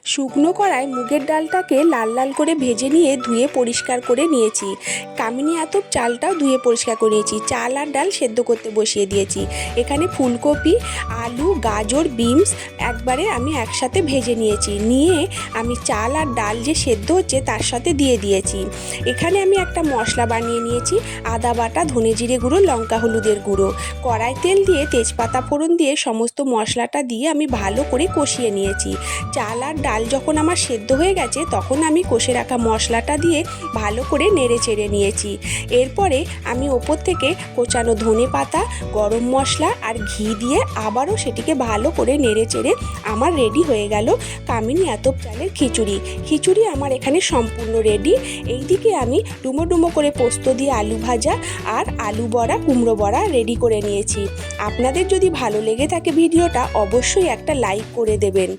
শুকনো কড়ায় মুগের ডালটাকে লাল লাল করে ভেজে নিয়ে ধুয়ে পরিষ্কার করে নিয়েছি। কামিনী আতপ চালটাও ধুয়ে পরিষ্কার করে নিয়েছি। চাল আর ডাল সেদ্ধ করতে বসিয়ে দিয়েছি। এখানে ফুলকপি, আলু, গাজর, বিনস একবারে আমি একসাথে ভেজে নিয়েছি। নিয়ে আমি চাল আর ডাল যে সেদ্ধ হচ্ছে তার সাথে দিয়ে দিয়েছি। এখানে আমি একটা মশলা বানিয়ে নিয়েছি, আদা বাটা, ধনে জিরে গুঁড়ো, লঙ্কা হলুদের গুঁড়ো। কড়াই তেল দিয়ে তেজপাতা ফোড়ন দিয়ে সমস্ত মশলাটা দিয়ে আমি ভালো করে কষিয়ে নিয়েছি। চাল আর ডাল যখন আমার সেদ্ধ হয়ে গেছে তখন আমি কষে রাখা মশলাটা দিয়ে ভালো করে নেড়ে চেড়ে নিয়েছি। এরপরে আমি ওপর থেকে কোচানো ধনে পাতা, গরম মশলা আর ঘি দিয়ে আবারও সেটিকে ভালো করে নেড়ে চেড়ে আমার রেডি হয়ে গেল কামিনী আতপ চালের খিচুড়ি। খিচুড়ি আমার এখানে সম্পূর্ণ রেডি। এইদিকে আমি ডুমো ডুমো করে পোস্ত দিয়ে আলু ভাজা আর আলু বড়া, কুমড়ো বড়া রেডি করে নিয়েছি। আপনাদের যদি ভালো লেগে থাকে ভিডিওটা অবশ্যই একটা লাইক করে দেবেন।